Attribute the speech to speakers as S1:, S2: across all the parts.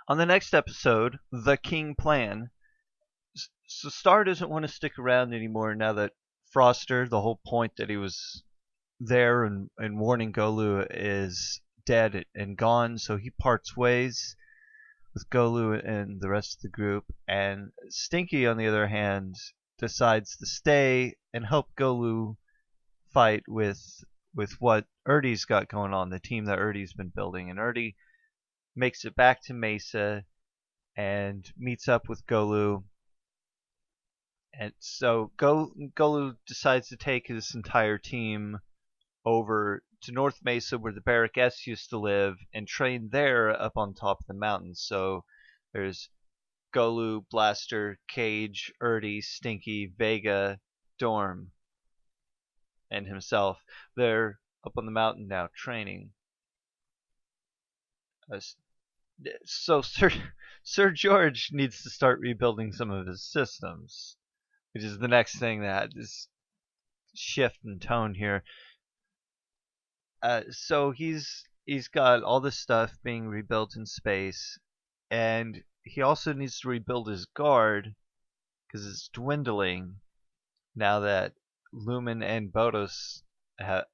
S1: On the next episode, The King Plan. So Star doesn't want to stick around anymore now that Froster, the whole point that he was there and warning Golu, is dead and gone. So he parts ways with Golu and the rest of the group. And Stinky, on the other hand, decides to stay and help Golu fight with what Erty's got going on, the team that Erty's been building. And Erty makes it back to Mesa and meets up with Golu. And so Golu decides to take his entire team over to North Mesa where the Barrack S used to live and train there up on top of the mountain. So there's Golu, Blaster, Cage, Erty, Stinky, Vega, Dorm, and himself. They're up on the mountain now training. So Sir George needs to start rebuilding some of his systems, which is the next thing that is shift in tone here. So he's got all this stuff being rebuilt in space, and he also needs to rebuild his guard because it's dwindling now that Lumen and Bodos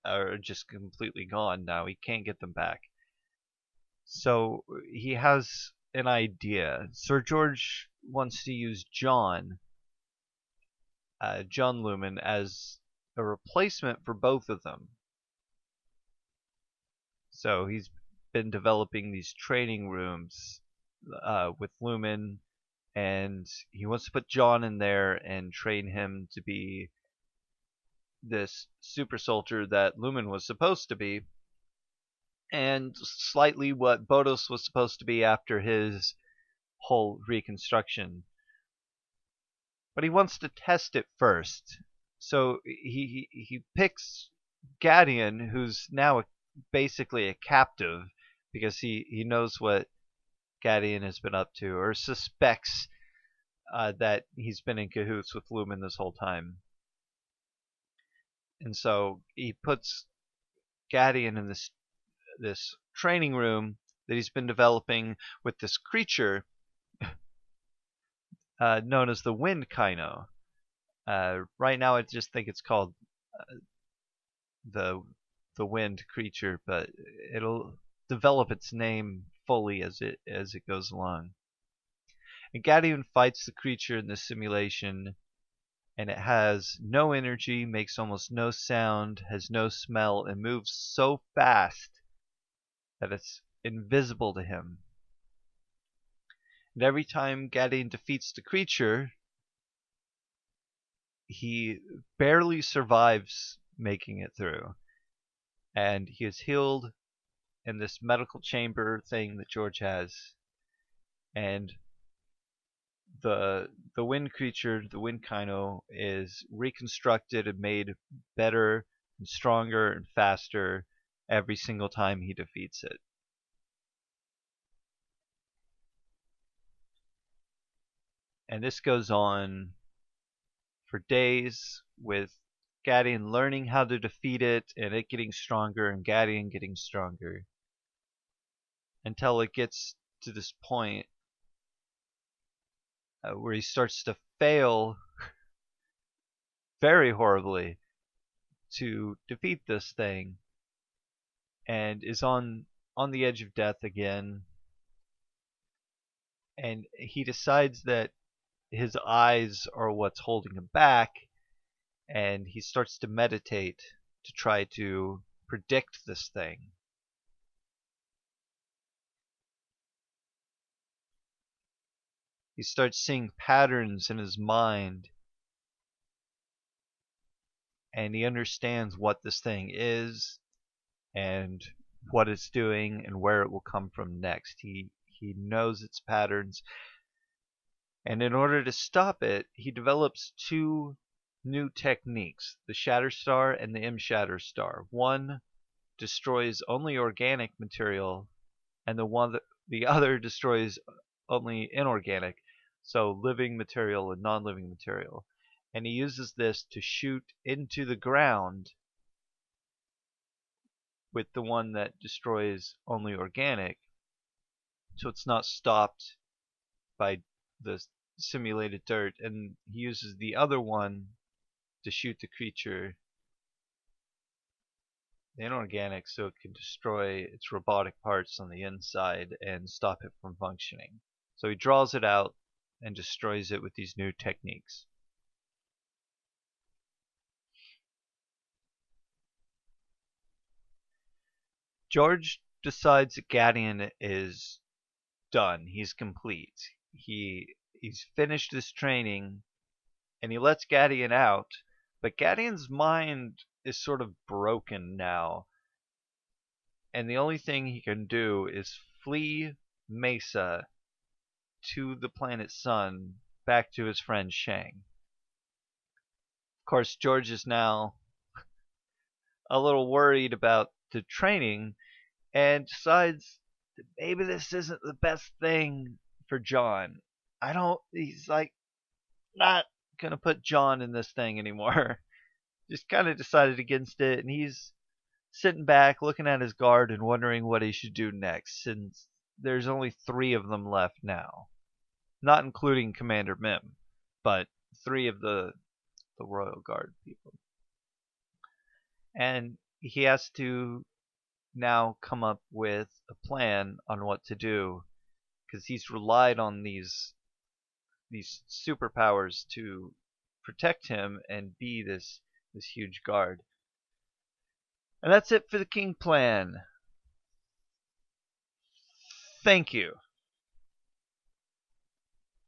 S1: are just completely gone now. He can't get them back. So he has an idea. Sir George wants to use John Lumen, as a replacement for both of them. So he's been developing these training rooms with Lumen, and he wants to put John in there and train him to be this super soldier that Lumen was supposed to be, and slightly what Bodos was supposed to be after his whole reconstruction. But he wants to test it first. So he picks Gaydian, who's now basically a captive, because he knows what Gaydian has been up to, or suspects that he's been in cahoots with Lumen this whole time. And so he puts Gaydian in this training room that he's been developing with this creature known as the Wind Kyno. Right now, I just think it's called the Wind creature, but it'll develop its name fully as it goes along. And Gaydian fights the creature in this simulation, and it has no energy, makes almost no sound, has no smell, and moves so fast that it's invisible to him. And every time Gaydian defeats the creature, he barely survives making it through. And he is healed in this medical chamber thing that George has. And the wind creature, the Wind Kyno, is reconstructed and made better and stronger and faster every single time he defeats it. And this goes on for days, with Gaydian learning how to defeat it, and it getting stronger, and Gaydian getting stronger, until it gets to this point where he starts to fail very horribly to defeat this thing, and is on the edge of death again. And he decides that his eyes are what's holding him back, and he starts to meditate to try to predict this thing. He starts seeing patterns in his mind, and he understands what this thing is and what it's doing and where it will come from next. He knows its patterns, and in order to stop it, he develops two new techniques, the Shatter Star and the M-Shatter Star. One destroys only organic material, and the other destroys only inorganic, so living material and non-living material. And he uses this to shoot into the ground with the one that destroys only organic, so it's not stopped by the simulated dirt, and he uses the other one to shoot the creature inorganic so it can destroy its robotic parts on the inside and stop it from functioning. So he draws it out and destroys it with these new techniques. George decides that Gaydian is done. He's complete. He's finished his training, and he lets Gaydian out, but Gaydian's mind is sort of broken now, and the only thing he can do is flee Mesa to the planet Sun, back to his friend Shang. Of course, George is now a little worried about the training and decides that maybe this isn't the best thing for John. He's like, not gonna put John in this thing anymore. Just kind of decided against it, and he's sitting back looking at his guard and wondering what he should do next, since there's only 3 of them left now. Not including Commander Mim, but 3 of the Royal Guard people. And he has to now come up with a plan on what to do, because he's relied on these superpowers to protect him and be this huge guard. And that's it for the King plan. Thank you.